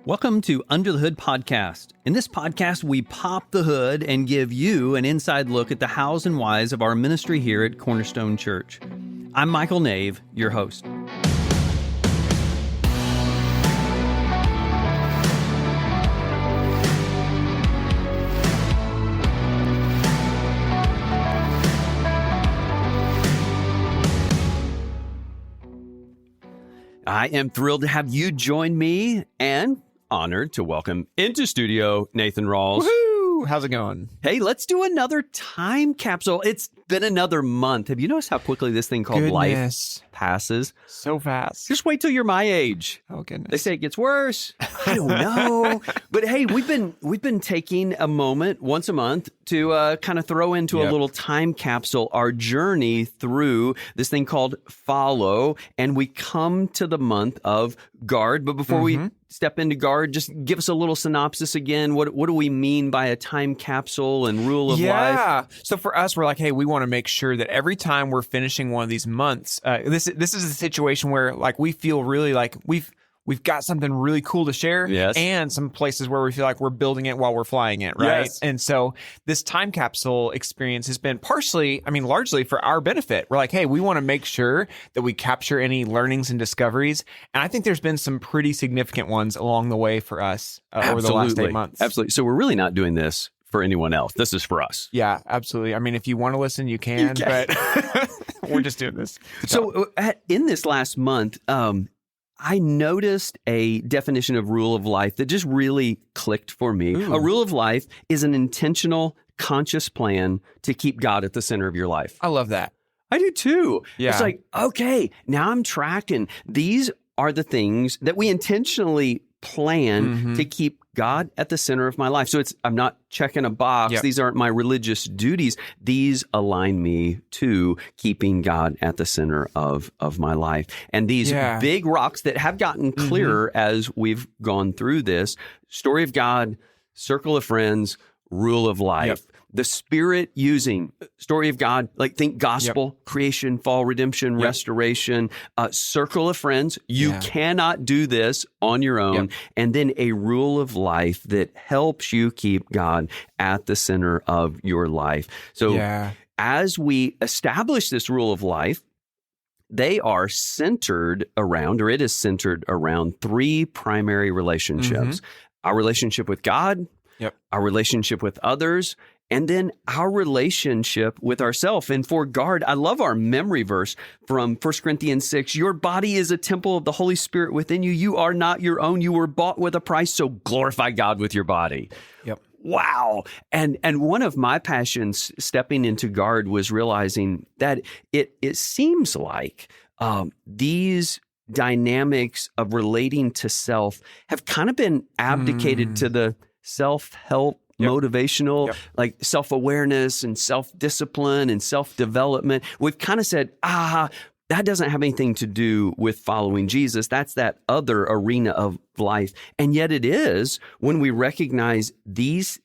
Welcome to Under the Hood Podcast. In this podcast, we pop the hood and give you an inside look at the hows and whys of our ministry here at Cornerstone Church. I'm Michael Nave, your host. I am thrilled to have you join me and honored to welcome into studio Nathan Rawls. Woohoo! How's it going? Hey, let's do another time capsule. It's been another month. Have you noticed how quickly this thing called life passes? So fast. Just wait till you're my age. Oh, goodness. They say it gets worse. I don't know. But hey, we've been taking a moment once a month to kind of throw into a little time capsule our journey through this thing called Follow. And we come to the month of Guard. But before we step into Guard, just give us a little synopsis again. What do we mean by a time capsule and rule of life? Yeah. So for us, we're like, hey, we want to make sure that every time we're finishing one of these months, this is a situation where like we feel really like we've got something really cool to share, and some places where we feel like we're building it while we're flying it, right? Yes. And so this time capsule experience has been largely for our benefit. We're like, hey, we want to make sure that we capture any learnings and discoveries. And I think there's been some pretty significant ones along the way for us over the last 8 months. Absolutely. So we're really not doing this for anyone else. This is for us. Yeah, absolutely. I mean, if you want to listen, you can. But we're just doing this. So in this last month, I noticed a definition of rule of life that just really clicked for me. Ooh. A rule of life is an intentional, conscious plan to keep God at the center of your life. I love that. I do too. Yeah. It's like, okay, now I'm tracking. These are the things that we intentionally plan to keep God at the center of my life. So I'm not checking a box. Yep. These aren't my religious duties. These align me to keeping God at the center of my life. And these big rocks that have gotten clearer as we've gone through this, story of God, circle of friends, rule of life. Yep. The Spirit using story of God, like think gospel, creation, fall, redemption, restoration, circle of friends. You cannot do this on your own. And then a rule of life that helps you keep God at the center of your life. So as we establish this rule of life, they are centered around, or it is centered around three primary relationships. Our relationship with God, our relationship with others, and then our relationship with ourselves. And for Guard, I love our memory verse from 1 Corinthians 6. Your body is a temple of the Holy Spirit within you. You are not your own. You were bought with a price, so glorify God with your body. Yep. Wow. And one of my passions stepping into Guard was realizing that it seems like these dynamics of relating to self have kind of been abdicated to the self-help, motivational, like self-awareness and self-discipline and self-development. We've kind of said, that doesn't have anything to do with following Jesus. That's that other arena of life. And yet it is when we recognize these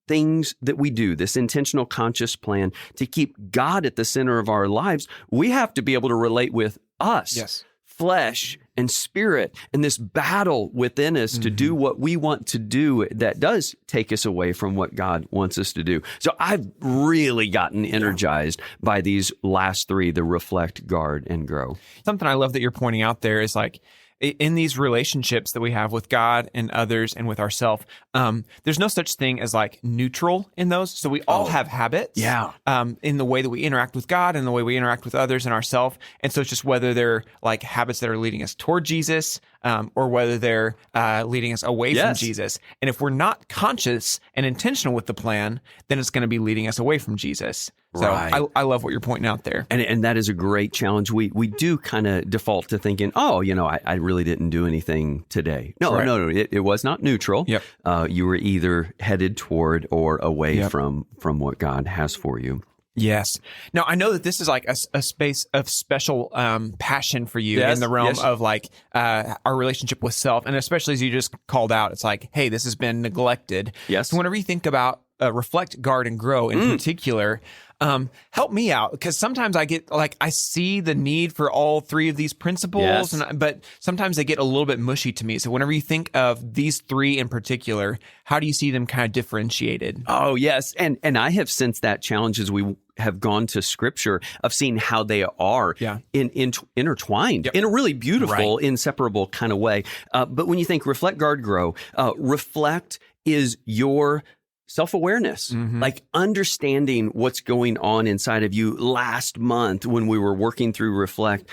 things that we do, this intentional conscious plan to keep God at the center of our lives, we have to be able to relate with us. Flesh and spirit, and this battle within us to do what we want to do that does take us away from what God wants us to do. So I've really gotten energized by these last three, the reflect, guard, and grow. Something I love that you're pointing out there is like, in these relationships that we have with God and others and with ourselves, there's no such thing as like neutral in those. So we all have habits in the way that we interact with God and the way we interact with others and ourselves. And so it's just whether they're like habits that are leading us toward Jesus or whether they're leading us away from Jesus. And if we're not conscious and intentional with the plan, then it's going to be leading us away from Jesus. So I love what you're pointing out there. And that is a great challenge. We do kind of default to thinking, I really didn't do anything today. No. It was not neutral. Yep. You were either headed toward or away from what God has for you. Yes. Now, I know that this is like a space of special passion for you in the realm of like our relationship with self. And especially as you just called out, it's like, hey, this has been neglected. Yes. So whenever you think about reflect, guard, and grow in particular. Help me out, because sometimes I get I see the need for all three of these principles, but sometimes they get a little bit mushy to me. So whenever you think of these three in particular, how do you see them kind of differentiated? Oh, yes. And I have sensed that challenge as we have gone to Scripture of seeing how they are intertwined in a really beautiful, inseparable kind of way. But when you think reflect, guard, grow, reflect is your self-awareness, like understanding what's going on inside of you. Last month, when we were working through Reflect,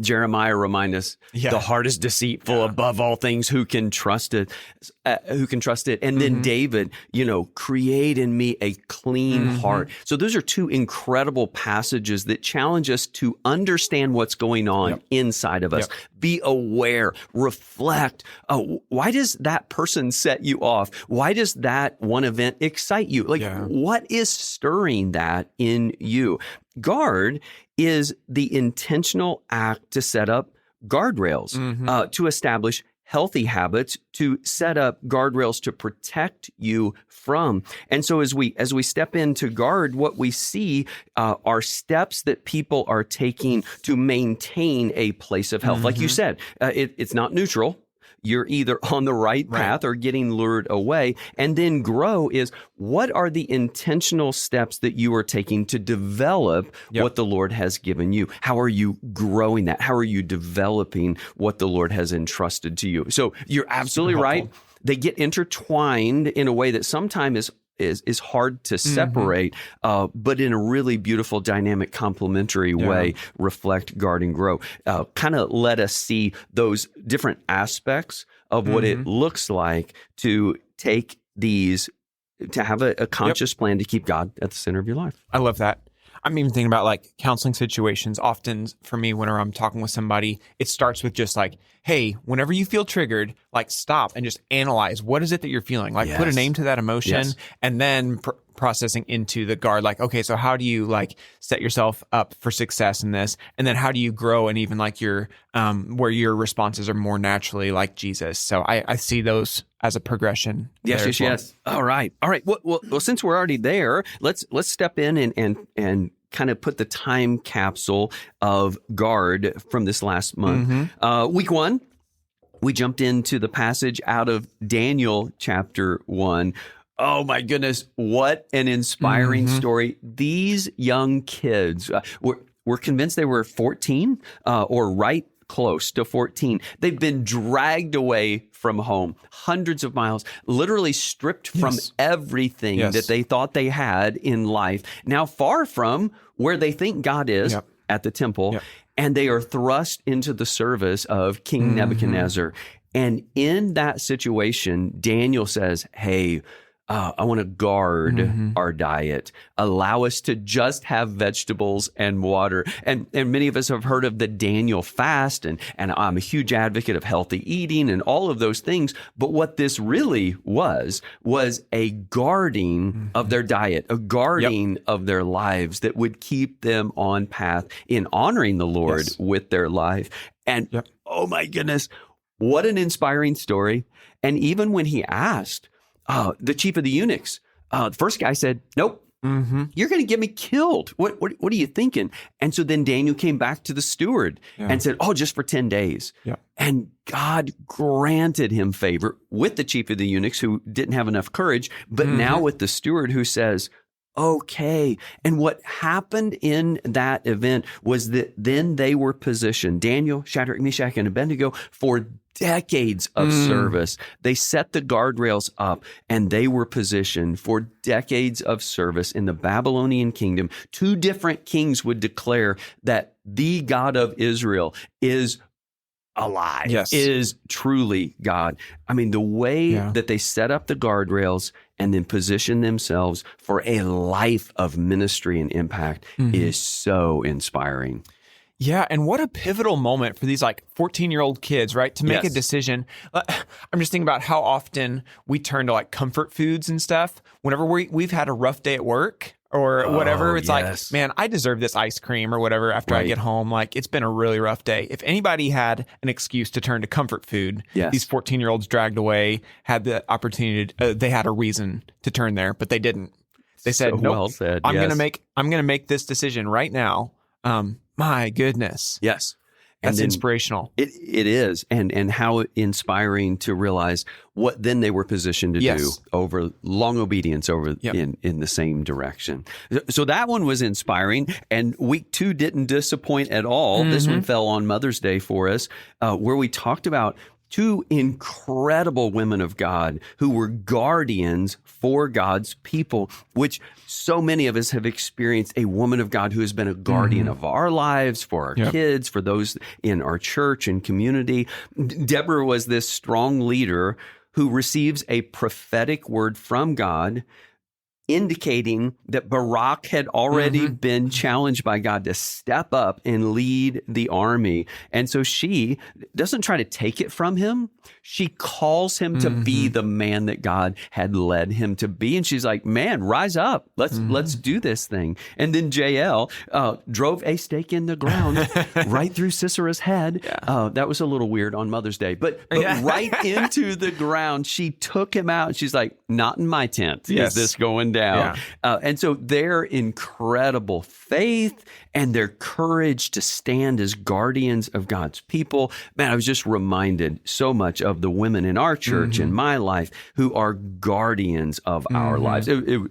Jeremiah reminded us, the heart is deceitful above all things. Who can trust it? And then David, create in me a clean heart. So those are two incredible passages that challenge us to understand what's going on inside of us. Be aware, reflect. Why does that person set you off? Why does that one event excite you? What is stirring that in you? Guard is the intentional act to set up guardrails, to establish healthy habits, to set up guardrails to protect you from. And so as we step into guard, what we see are steps that people are taking to maintain a place of health. Like you said, it's not neutral. You're either on the right path or getting lured away. And then grow is, what are the intentional steps that you are taking to develop what the Lord has given you? How are you growing that? How are you developing what the Lord has entrusted to you? So you're absolutely right. They get intertwined in a way that sometimes is hard to separate, but in a really beautiful, dynamic, complementary way. Reflect, guard, and grow. Kind of let us see those different aspects of what it looks like to take these, to have a conscious plan to keep God at the center of your life. I love that. I'm even thinking about counseling situations. Often for me, whenever I'm talking with somebody, it starts with just hey, whenever you feel triggered, stop and just analyze. What is it that you're feeling? Put a name to that emotion, and then processing into the guard. Okay, so how do you set yourself up for success in this? And then how do you grow and even your, where your responses are more naturally like Jesus? So I see those as a progression. Yes. All right. Well, since we're already there, let's step in and kind of put the time capsule of guard from this last month. Week 1, we jumped into the passage out of Daniel chapter 1. Oh my goodness, what an inspiring story. These young kids were convinced they were 14 or right close to 14. They've been dragged away from home, hundreds of miles, literally stripped from everything that they thought they had in life. Now far from where they think God is at the temple, and they are thrust into the service of King Nebuchadnezzar. And in that situation, Daniel says, hey, I want to guard our diet. Allow us to just have vegetables and water. And many of us have heard of the Daniel fast, and I'm a huge advocate of healthy eating and all of those things. But what this really was a guarding of their diet, a guarding of their lives that would keep them on path in honoring the Lord with their life. And oh my goodness, what an inspiring story. And even when he asked, the chief of the eunuchs, the first guy said, nope, you're going to get me killed. What are you thinking? And so then Daniel came back to the steward and said, just for 10 days. And God granted him favor with the chief of the eunuchs who didn't have enough courage, but now with the steward who says, okay. And what happened in that event was that then they were positioned, Daniel, Shadrach, Meshach, and Abednego, for decades of service. They set the guardrails up and they were positioned for decades of service in the Babylonian kingdom. 2 different kings would declare that the God of Israel is alive, is truly God. I mean, the way that they set up the guardrails and then position themselves for a life of ministry and impact is so inspiring. Yeah, and what a pivotal moment for these 14-year-old kids, right? To make a decision. I'm just thinking about how often we turn to comfort foods and stuff. Whenever we've had a rough day at work, or whatever. It's like, man, I deserve this ice cream or whatever after I get home. Like, it's been a really rough day. If anybody had an excuse to turn to comfort food, these 14-year-olds dragged away had the opportunity. They had a reason to turn there, but they didn't. They said, "Nope, well said. I'm gonna make this decision right now." My goodness, yes. That's inspirational. It is. And how inspiring to realize what then they were positioned to do over long obedience over in the same direction. So that one was inspiring. And week 2 didn't disappoint at all. Mm-hmm. This one fell on Mother's Day for us, where we talked about 2 incredible women of God who were guardians for God's people, which so many of us have experienced a woman of God who has been a guardian of our lives, for our kids, for those in our church and community. Deborah was this strong leader who receives a prophetic word from God indicating that Barak had already been challenged by God to step up and lead the army. And so she doesn't try to take it from him. She calls him to be the man that God had led him to be. And she's like, man, rise up. Let's do this thing. And then Jael drove a stake in the ground right through Sisera's head. Yeah. That was a little weird on Mother's Day, but right into the ground. She took him out. And she's like, not in my tent is this going down. Yeah. And so their incredible faith and their courage to stand as guardians of God's people. Man, I was just reminded so much of the women in our church and my life who are guardians of our lives. It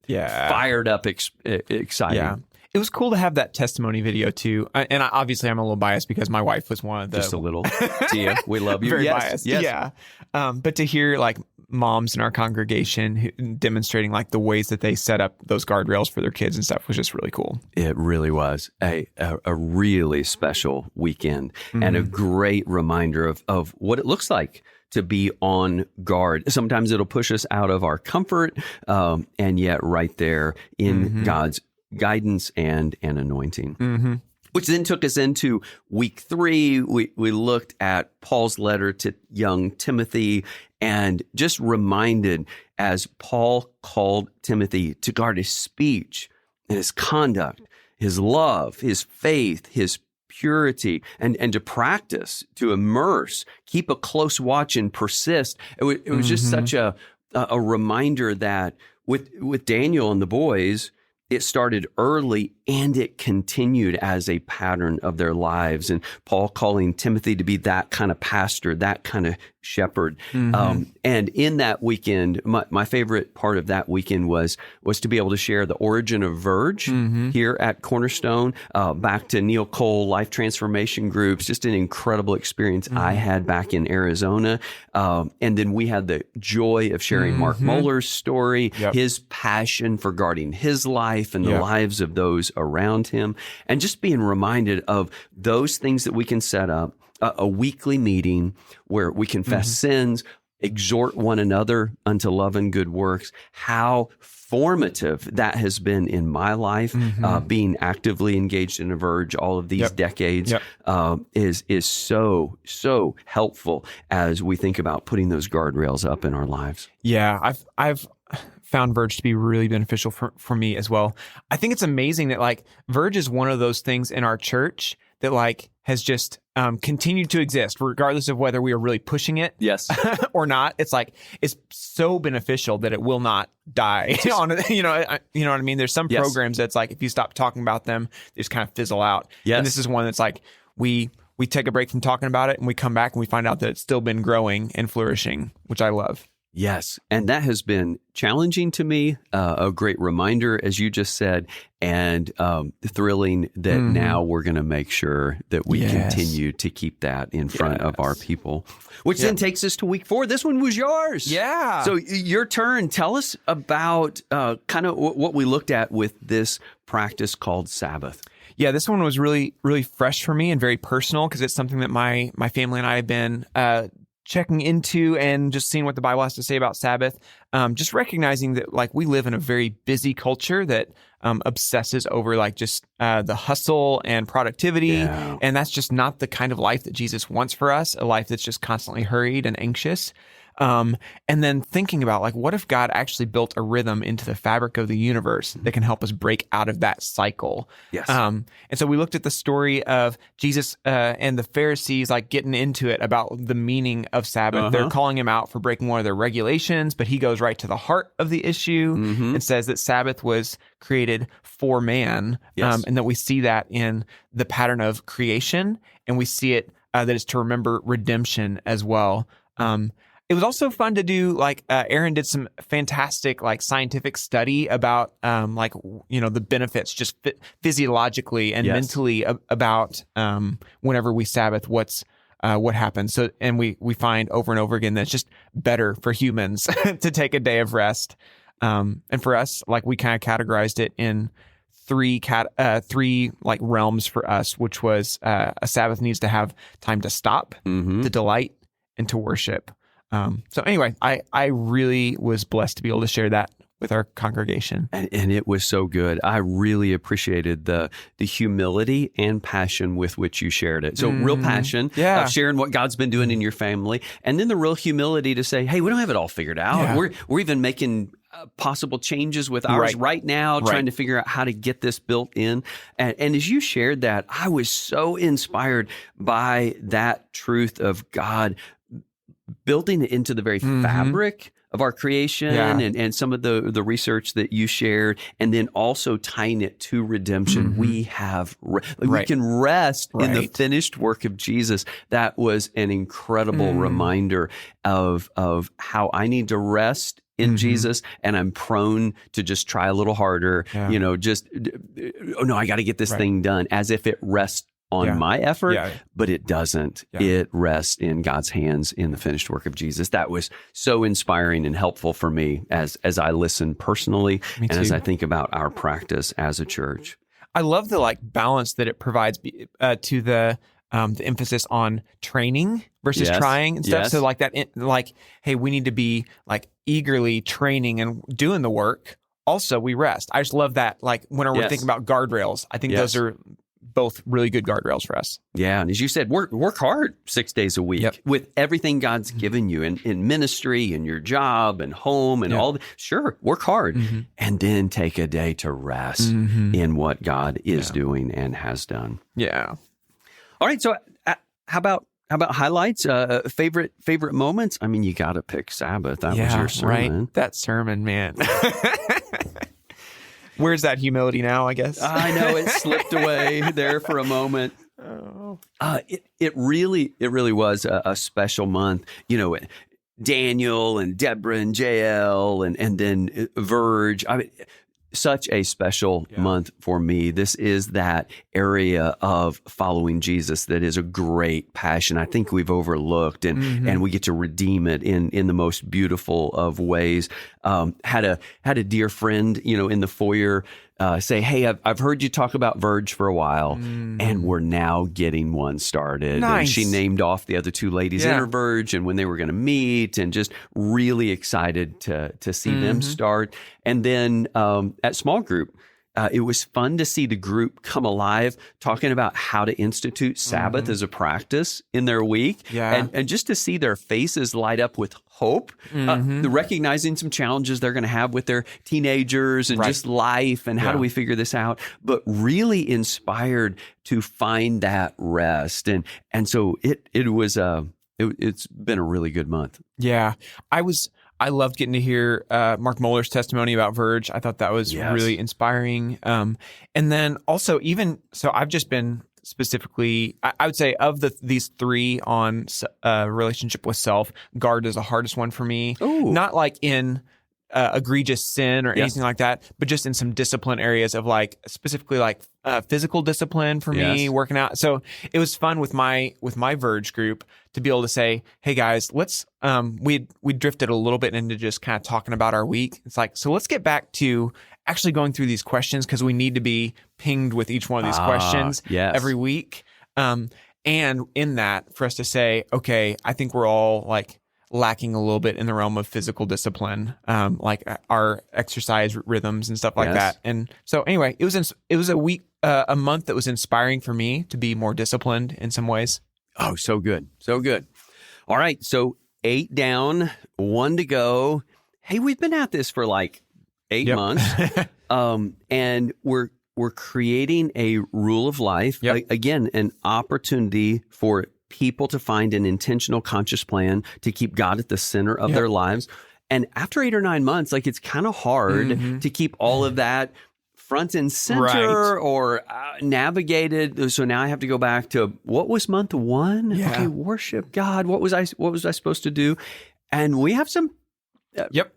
fired up, exciting. Yeah. It was cool to have that testimony video too. And obviously I'm a little biased because my wife was one of the... Just a little. Tia, we love you. Very biased. Yes. Yeah. But to hear like moms in our congregation demonstrating like the ways that they set up those guardrails for their kids and stuff was just really cool. It really was a really special weekend and a great reminder of what it looks like to be on guard. Sometimes it'll push us out of our comfort, and yet right there in God's guidance and anointing. Which then took us into week 3. We looked at Paul's letter to young Timothy and just reminded as Paul called Timothy to guard his speech and his conduct, his love, his faith, his purity, and to practice, to immerse, keep a close watch and persist. It was just such a reminder that with Daniel and the boys, it started early and it continued as a pattern of their lives. And Paul calling Timothy to be that kind of pastor, that kind of shepherd. And in that weekend, my favorite part of that weekend was to be able to share the origin of Verge here at Cornerstone, back to Neil Cole Life Transformation Groups, just an incredible experience I had back in Arizona. And then we had the joy of sharing Mark Muller's story, his passion for guarding his life and the lives of those around him, and just being reminded of those things that we can set up, a weekly meeting where we confess sins, exhort one another unto love and good works. How formative that has been in my life, being actively engaged in a Verge all of these decades, is so helpful as we think about putting those guardrails up in our lives. Yeah, I've found Verge to be really beneficial for me as well. I think it's amazing that like Verge is one of those things in our church that like has just continued to exist regardless of whether we are really pushing it or not. It's like it's so beneficial that it will not die on it. You know what I mean? There's some programs that's like if you stop talking about them, they just kind of fizzle out. And this is one that's like we take a break from talking about it and we come back and we find out that it's still been growing and flourishing, which I love. Yes. And that has been challenging to me, a great reminder, as you just said, and thrilling that now we're going to make sure that we continue to keep that in front of our people, which then takes us to week 4. This one was yours. Yeah. So your turn. Tell us about kind of what we looked at with this practice called Sabbath. Yeah, this one was really, really fresh for me and very personal because it's something that my family and I have been checking into and just seeing what the Bible has to say about Sabbath, just recognizing that like we live in a very busy culture that obsesses over like just the hustle and productivity. And that's just not the kind of life that Jesus wants for us, a life that's just constantly hurried and anxious. And then thinking about like, what if God actually built a rhythm into the fabric of the universe that can help us break out of that cycle? Yes. And so we looked at the story of Jesus and the Pharisees like getting into it about the meaning of Sabbath. They're calling him out for breaking one of their regulations, but he goes right to the heart of the issue and says that Sabbath was created for man. Yes. And that we see that in the pattern of creation, and we see it that is to remember redemption as well. It was also fun to do, like, Aaron did some fantastic, like, scientific study about, like, you know, the benefits just physiologically and mentally about whenever we Sabbath, what happens. So, and we find over and over again that it's just better for humans to take a day of rest. And for us, like, we kind of categorized it in three like realms for us, which was a Sabbath needs to have time to stop, to delight, and to worship. So anyway, I really was blessed to be able to share that with our congregation. And it was so good. I really appreciated the humility and passion with which you shared it. So real passion of sharing what God's been doing in your family. And then the real humility to say, hey, we don't have it all figured out. Yeah. We're even making possible changes with ours right now, trying to figure out how to get this built in. And as you shared that, I was so inspired by that truth of God building it into the very fabric of our creation and some of the research that you shared, and then also tying it to redemption. We have, we can rest in the finished work of Jesus. That was an incredible reminder of how I need to rest in Jesus, and I'm prone to just try a little harder, you know, just, oh no, I got to get this thing done, as if it rests on my effort, but it doesn't. It rests in God's hands in the finished work of Jesus. That was so inspiring and helpful for me as I listen personally and as I think about our practice as a church. I love the like balance that it provides to the emphasis on training versus trying and stuff. So like that, like, hey, we need to be like eagerly training and doing the work. Also, we rest. I just love that. Like whenever we're thinking about guardrails, I think those are both really good guardrails for us. Yeah. And as you said, work hard 6 days a week with everything God's given you in ministry and your job and home and all. Sure, work hard and then take a day to rest in what God is doing and has done. Yeah. All right. So how about highlights, favorite moments? I mean, you got to pick Sabbath. That was your sermon. Right. That sermon, man. Where's that humility now, I guess? I know it slipped away there for a moment. It really was a special month. You know, Daniel and Deborah and JL and then Verge. I mean, such a special month for me. This is that area of following Jesus that is a great passion I think we've overlooked, and we get to redeem it in the most beautiful of ways. Had a dear friend, you know, in the foyer say, hey, I've heard you talk about Verge for a while, and we're now getting one started. Nice. And she named off the other two ladies in her Verge and when they were going to meet, and just really excited to see them start. And then at small group, it was fun to see the group come alive, talking about how to institute Sabbath as a practice in their week, and just to see their faces light up with hope, recognizing some challenges they're going to have with their teenagers and just life, and how do we figure this out, but really inspired to find that rest. And so it was it's been a really good month. Yeah, I loved getting to hear Mark Moeller's testimony about Verge. I thought that was really inspiring. And then also so I've just been specifically, I would say of these three on relationship with self, guard is the hardest one for me. Ooh. Not like in egregious sin or anything like that, but just in some discipline areas of like specifically like physical discipline for me, working out. So it was fun with my Verge group to be able to say, hey guys, let's we drifted a little bit into just kind of talking about our week. It's like, so let's get back to actually going through these questions, because we need to be pinged with each one of these questions every week. And in that, for us to say, okay, I think we're all like lacking a little bit in the realm of physical discipline, like our exercise rhythms and stuff like that. And so anyway, it was a week, a month that was inspiring for me to be more disciplined in some ways. Oh, so good. So good. All right. So 8 down, 1 to go. Hey, we've been at this for like 8 months. And we're creating a rule of life. Again, an opportunity for people to find an intentional, conscious plan to keep God at the center of their lives. And after 8 or 9 months, like, it's kind of hard to keep all of that front and center or navigated. So now I have to go back to, what was month 1? Okay, worship God. What was I supposed to do? And we have some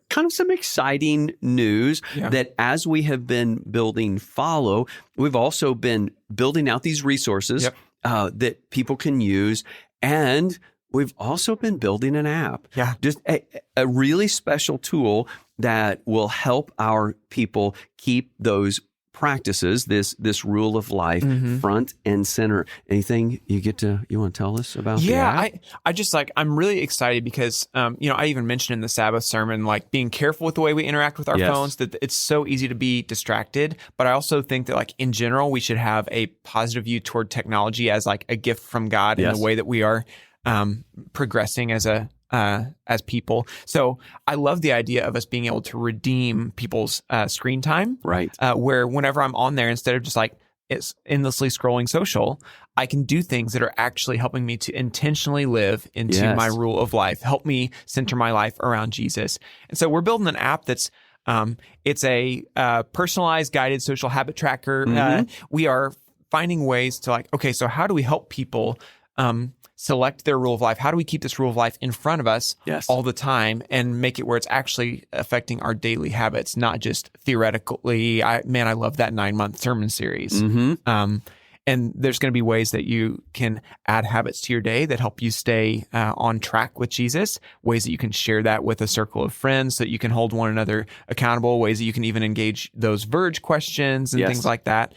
kind of some exciting news that as we have been building Follow, we've also been building out these resources that people can use. And we've also been building an app. Just a really special tool that will help our people keep those practices, this rule of life front and center. Anything you want to tell us about the app? I'm really excited because, I even mentioned in the Sabbath sermon, like, being careful with the way we interact with our phones, that it's so easy to be distracted. But I also think that, like, in general, we should have a positive view toward technology as like a gift from God in the way that we are progressing as people. So I love the idea of us being able to redeem people's screen time, where whenever I'm on there, instead of just like it's endlessly scrolling social, I can do things that are actually helping me to intentionally live into my rule of life, help me center my life around Jesus. And so we're building an app that's it's a personalized guided social habit tracker. We are finding ways to, like, okay, so how do we help people select their rule of life? How do we keep this rule of life in front of us all the time and make it where it's actually affecting our daily habits, not just theoretically? I love that 9-month sermon series. And there's going to be ways that you can add habits to your day that help you stay on track with Jesus, ways that you can share that with a circle of friends so that you can hold one another accountable, ways that you can even engage those Verge questions and things like that.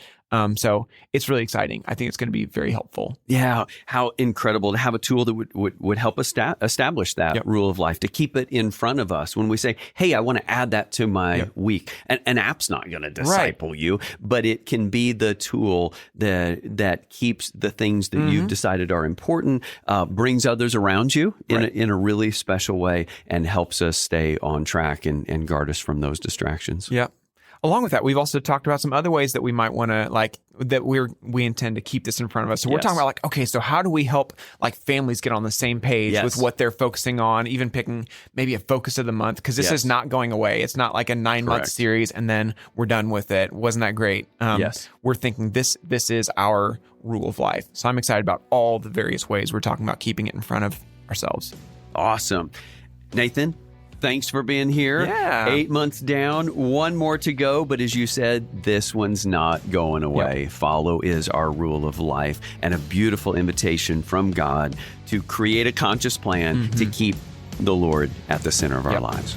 So it's really exciting. I think it's going to be very helpful. Yeah. How incredible to have a tool that would help us establish that rule of life, to keep it in front of us when we say, hey, I want to add that to my week. An app's not going to disciple you, but it can be the tool that keeps the things that you've decided are important, brings others around you in a really special way, and helps us stay on track and guard us from those distractions. Along with that, we've also talked about some other ways that we might want to, like, that we intend to keep this in front of us. So we're talking about, like, okay, so how do we help, like, families get on the same page with what they're focusing on, even picking maybe a focus of the month, because this is not going away. It's not like a 9-month series and then we're done with it. Wasn't that great? We're thinking this is our rule of life. So I'm excited about all the various ways we're talking about keeping it in front of ourselves. Awesome. Nathan, thanks for being here. 8 months down, 1 more to go. But as you said, this one's not going away. Follow is our rule of life, and a beautiful invitation from God to create a conscious plan to keep the Lord at the center of our lives.